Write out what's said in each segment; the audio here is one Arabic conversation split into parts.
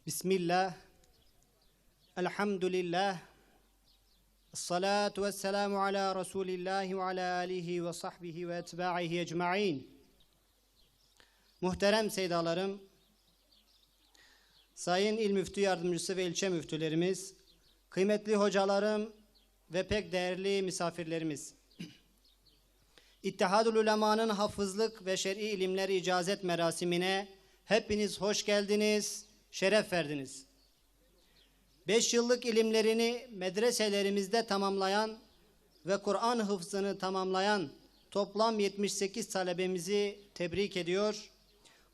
Bismillah, elhamdülillah, esselatu vesselamu ala Resulillahi ve ala alihi ve sahbihi ve etba'ihi ecma'in. Muhterem seydalarım, sayın il müftü yardımcısı ve ilçe müftülerimiz, kıymetli hocalarım ve pek değerli misafirlerimiz. İttihad-ül Ulema'nın hafızlık ve şer'i ilimleri icazet merasimine hepiniz hoş geldiniz, şeref verdiniz. 5 yıllık ilimlerini medreselerimizde tamamlayan ve Kur'an hıfzını tamamlayan toplam 78 talebemizi tebrik ediyor.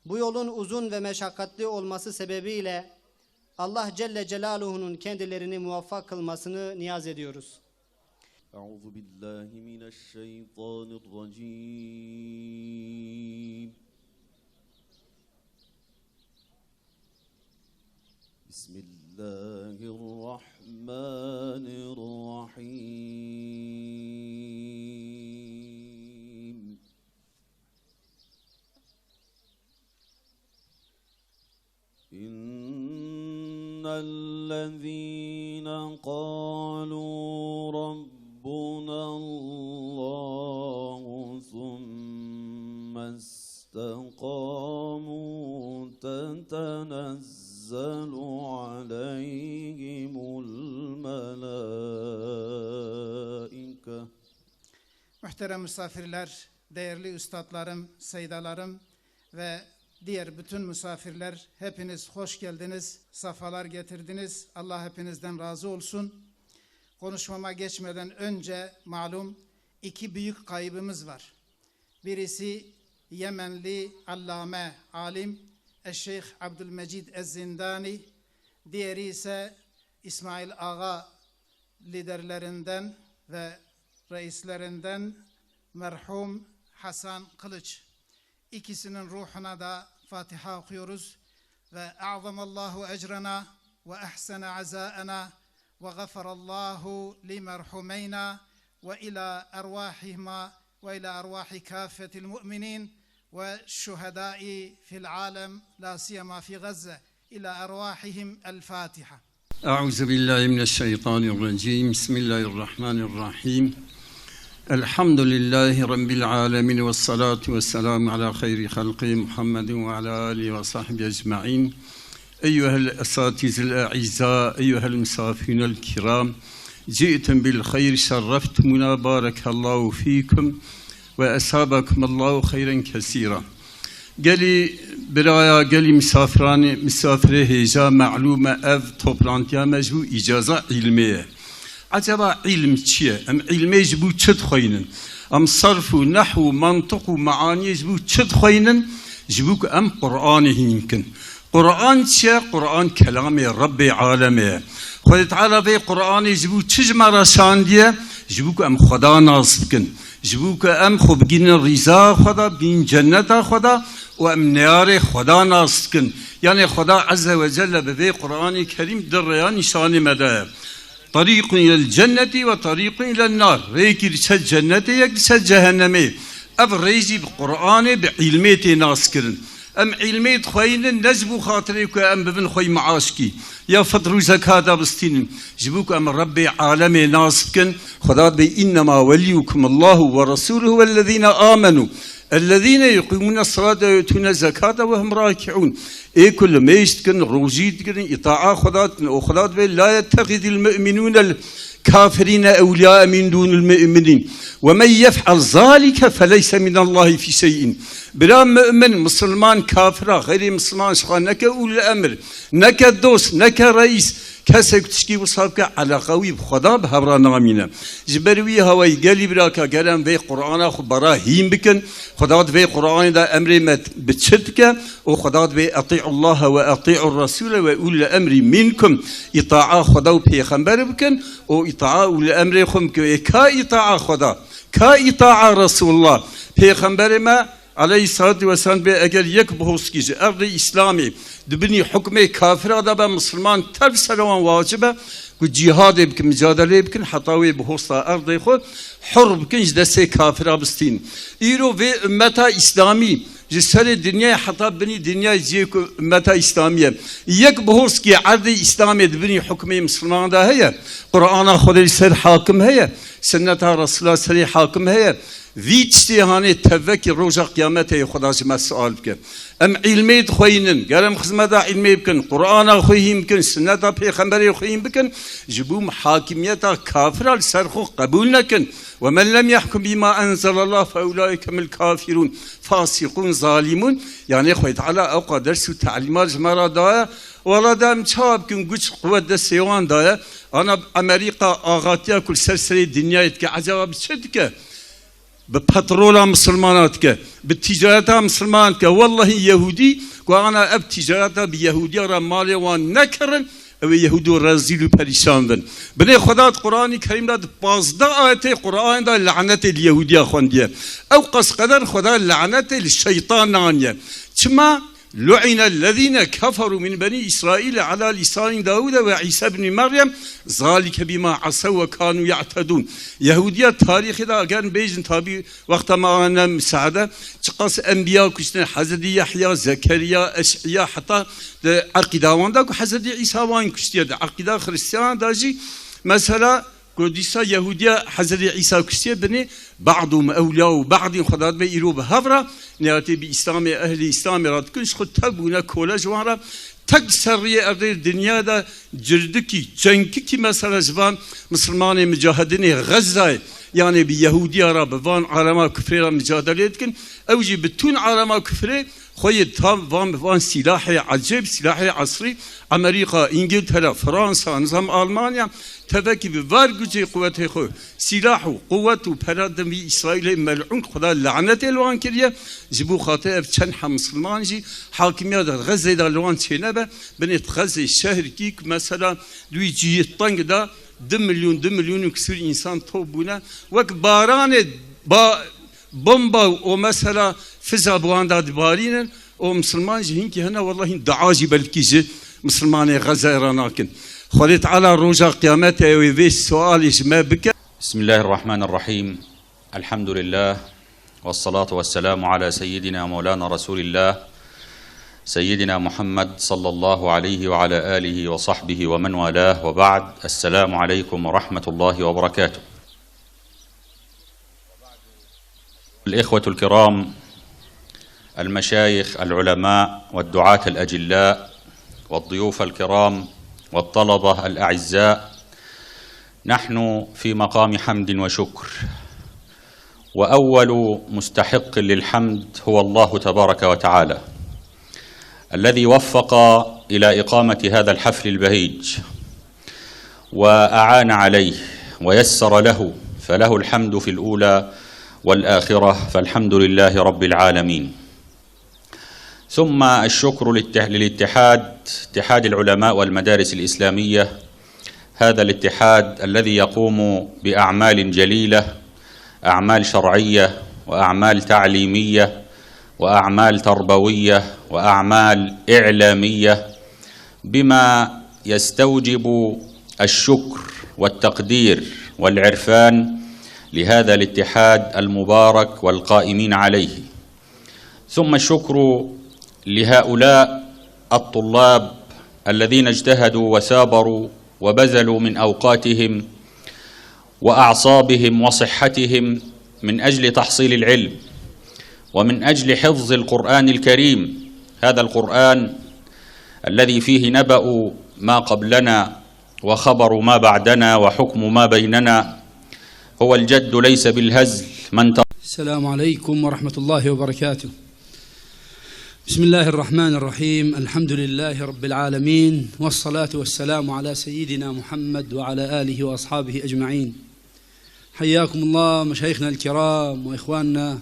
Bu yolun uzun ve meşakkatli olması sebebiyle Allah Celle Celaluhu'nun kendilerini muvaffak kılmasını niyaz ediyoruz. Euzu billahi mineşşeytanirracim. Bismillahirrahmanirrahim. İnnellezîne qâlû Rabbunallâhu thumme istekâmû tetenezzalu aleyhimul melâike. Muhterem misafirler, değerli üstadlarım, seydalarım ve diğer bütün misafirler, hepiniz hoş geldiniz, safalar getirdiniz. Allah hepinizden razı olsun. Konuşmama geçmeden önce malum 2 büyük kaybımız var. Birisi Yemenli allame, alim Eşşeyh Abdülmecid Ez-Zindani, diğeri ise İsmail Ağa liderlerinden ve reislerinden merhum Hasan Kılıç. İkisinin ruhuna da Fatiha okuyoruz. Ve a'zamallahu ecrana ve ahsana azaana ve gafarallahu li merhumeyna ve ila ervahihima ve ila ervahi kâffetil mu'minin ve şuhedai fil alem la siyama fi Gazze ila ervahihim el Fatiha. Euzu billahi mineşşeytanirracim. Bismillahirrahmanirrahim. Elhamdülillahi Rabbil alemin ve salatu ve selamu ala hayri halqi Muhammedin ve ala alihi ve sahbihi ecma'in. Eyyuhel esatizil a'izza, eyyuhel misafirunel kiram. Ci'tum bil hayr, şerreftumuna, barakallahu fikum ve esabakumallahu hayren kesira. Geli biraya, geli misafire heyeca, ma'lume ev toplantıya mecbu icaza ilmiye. Acaba ilm çiye? Em ilme bu çıt khoynin. Em sarfu, nahvu, mantıku, maani bu çıt khoynin. Jibuk em Kur'an hinkin. Kur'an çiye? Kur'an kelame Rabbi aleme. Khudi Teala ve Kur'an jibu çizmara şandiye. Jibuk em Khuda nasibkin. Jibuk em khubgin riza Khuda, bin cenneta Khuda ve em niyare Khuda nasibkin. Yani Khuda azze ve celle ve Kur'an-ı Kerim dirreya nişani mede. Tarikun ilel cenneti ve tarikun ilel nar. Reykir çe cennete yek çe cehenneme. Ev reyzi bi Kur'an'e bi ilmeti naskirin. Em ilmet khoyinin necbu hatire ku em bibin khoy maaşki. Ya fıtru zekata bistinin. Jibuk em Rabbi aleme naskin. Khuda bi innema veliyukum Allahu ve Rasuluhu vellezine amenu. الذين يقيمون الصلاة ويؤتون الزكاة وهم راكعون. كل ما يشتكن روجيت كن إطاعة خدات وخدات لا يتخذ المؤمنون الكافرين أولياء من دون المؤمنين ومن يفعل ذلك فليس من الله في شيء. بلا مؤمن مسلمان كافر غير مسلمان شخا نك أولي الأمر نك الدوس نك رئيس كسك تشكي وصابك على قوي بخدا بهبرا نامينا جبروي هواي قالي براكا قالم في قرآن خبرا هيم بكن خدات في قرآن دا أمر مت بتشتك وخدات في أطيع الله وأطيع الرسول وأولي الأمر منكم إطاعة خدا وبيخمبر بكن وإطاعة أولي الأمر خم كإطاعة خدا كإطاعة رسول الله بيخمبر ما Aleyhisselatü Vesselam be eğer yek boğuzkici evri İslami dibini hükme kafir adaba Müslüman terk salavan vacibe جهاد بكن مجادله بكن حطاوي بهوستا ارض خو حر بكن جدسه كافر بستين ايرو في امتا اسلامي جسر الدنيا حتى بني دنيا جيك امتا اسلاميه يك بهوس كي عرض اسلامي بني حكم مسلمان ده هي قران خود سر حاكم هي سنه رسول الله سر حاكم هي في اجتهاني تفكي روجا قيامته خدا جما سؤال بك ام علمي خوينن قالم خدمه علمي بكن قران خويهم بكن سنه پیغمبر خويهم بكن جبو محاكميته كافر سرخو قبول نكن ومن لم يحكم بما انزل الله فاولئك هم الكافرون فاسقون ظالمون يعني خوي تعالى اوقا درس وتعليمات جمره دا ولا دام چاب كن güç قوت ده سيوان دا انا امريكا اغاتيا كل سرسري الدنيا يتك عجب بشدك ببترولا مسلمانات كه بالتجارة مسلمان كه والله يهودي وأنا أب تجارة بيهودي رمالي وان نكرن أو يهودي رزيل وبريشان بن بني خدات قرآن كريم ده بازدا آيات قرآن ده لعنة اليهودية خواندية أو قص قدر خدا لعنة الشيطان نانية كما لعن الذين كفروا من بني إسرائيل على لسان داود وعيسى بن مريم ذلك بما عصوا وكانوا يعتدون يهودية تاريخ دا كان بيجن تابي وقت ما أنا مساعدة تقص أنبياء كشتن حزد يحيى زكريا أشعياء حتى عقيدة واندا حزد عيسى وان كشتيا عقيدة خريستيان داجي مثلا كوديسا يهودية حزد عيسى كشتيا بني بعضهم أولياء وبعضهم خدات بيرو بهفرة نياتي بإسلام أهل إسلام راد كنش خد تبونا كولا جوارا تكسرية أرض الدنيا دا جردكي جنكي مثلا جوان مسلمان مجاهدين غزة يعني بيهودية را بوان عالما كفرية مجادلة كن أوجي بتون عالما كفرية خوي تام وان سلاح عجيب سلاح عصري أمريكا إنجلترا فرنسا نظام ألمانيا تفكي بوارجي قوته خو سلاح قوة برادم إسرائيل ملعون خدا لعنة الوان كريه جبو خاطئ بتشنح مسلمان جي حاكمية غزة دا الوان تشينبه بنت غزة الشهر كيك مثلا دوي جي الطنق دا 2 مليون وكسر إنسان طوبونا وك باران با بومبا ومثلا فزا بواندا دبارين ومسلمان جي هنكي هنا والله دعاجي بلكي جي مسلمان غزة راناكن خليت على رجاء قيامته ويفيش سؤال ما بك. بسم الله الرحمن الرحيم. الحمد لله والصلاة والسلام على سيدنا مولانا رسول الله سيدنا محمد صلى الله عليه وعلى آله وصحبه ومن والاه وبعد. السلام عليكم ورحمة الله وبركاته. الإخوة الكرام المشايخ العلماء والدعاة الأجلاء والضيوف الكرام والطلبة الأعزاء، نحن في مقام حمد وشكر، وأول مستحق للحمد هو الله تبارك وتعالى الذي وفق إلى إقامة هذا الحفل البهيج وأعان عليه ويسر له، فله الحمد في الأولى والآخرة، فالحمد لله رب العالمين. ثم الشكر للاتحاد، اتحاد العلماء والمدارس الإسلامية، هذا الاتحاد الذي يقوم بأعمال جليلة، أعمال شرعية وأعمال تعليمية وأعمال تربوية وأعمال إعلامية، بما يستوجب الشكر والتقدير والعرفان لهذا الاتحاد المبارك والقائمين عليه. ثم الشكر لهؤلاء الطلاب الذين اجتهدوا وثابروا وبذلوا من أوقاتهم وأعصابهم وصحتهم من أجل تحصيل العلم ومن أجل حفظ القرآن الكريم، هذا القرآن الذي فيه نبأ ما قبلنا وخبر ما بعدنا وحكم ما بيننا، هو الجد ليس بالهزل. السلام عليكم ورحمة الله وبركاته. بسم الله الرحمن الرحيم. الحمد لله رب العالمين، والصلاة والسلام على سيدنا محمد وعلى آله وأصحابه أجمعين. حياكم الله مشايخنا الكرام وإخواننا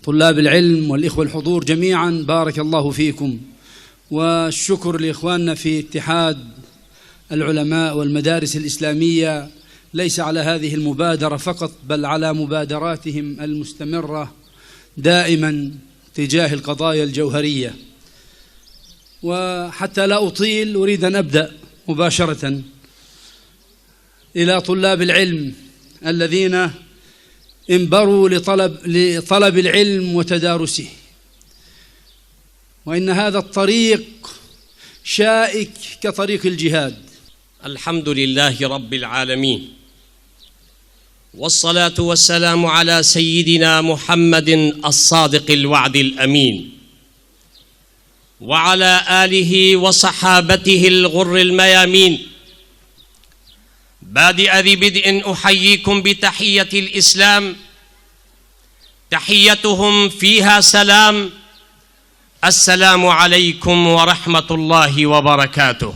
طلاب العلم والإخوة الحضور جميعا، بارك الله فيكم. والشكر لإخواننا في اتحاد العلماء والمدارس الإسلامية، ليس على هذه المبادرة فقط بل على مبادراتهم المستمرة دائما تجاه القضايا الجوهرية. وحتى لا أطيل أريد أن أبدأ مباشرة إلى طلاب العلم الذين انبروا لطلب العلم وتدارسه، وإن هذا الطريق شائك كطريق الجهاد. الحمد لله رب العالمين، والصلاة والسلام على سيدنا محمد الصادق الوعد الأمين، وعلى آله وصحابته الغر الميامين. بادئ ذي بدء أحييكم بتحية الإسلام، تحيتهم فيها سلام. السلام عليكم ورحمة الله وبركاته.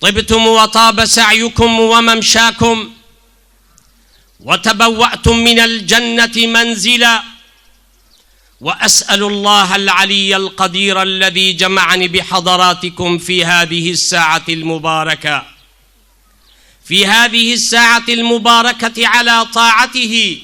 طبتم وطاب سعيكم وممشاكم، وتبوأتم من الجنة منزلا، وأسأل الله العلي القدير الذي جمعني بحضراتكم في هذه الساعة المباركة، على طاعته،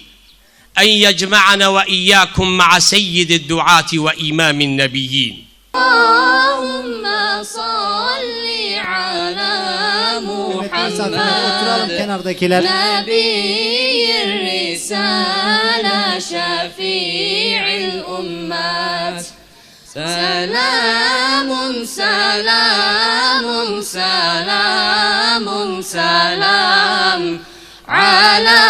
أن يجمعنا وإياكم مع سيد الدعاة وإمام النبيين. اللهم صل على محمد نبي الرسالة شفيع الأمات. سلام سلام سلام سلام على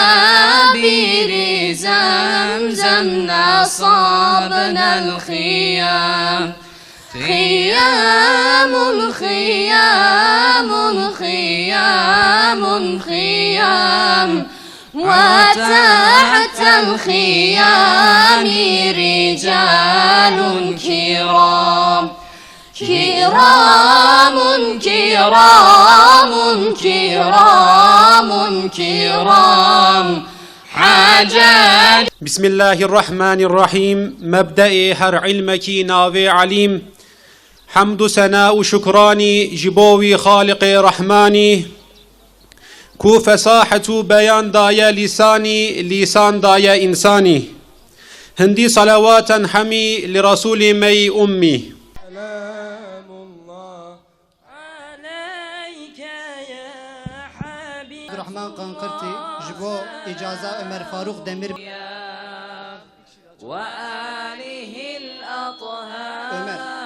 بير زمزم نصبنا الخيام. خيام خيام خيام خيام، وتحت الخيام رجال كرام. كرام كرام كرام كرام حاجات. بسم الله الرحمن الرحيم. مبدأ هر علمكي ناوي عليم، حمد سناء شكراني جبوي خالق رحماني. كو فصاحة بيان دايا لساني، لسان دايا إنساني. هندي صلوات حمي لرسول مي أمي. سلام الله عليك يا حبيب الرحمن قنقرتي جبو إجازة عمر فاروق دمير وآله الأطهار.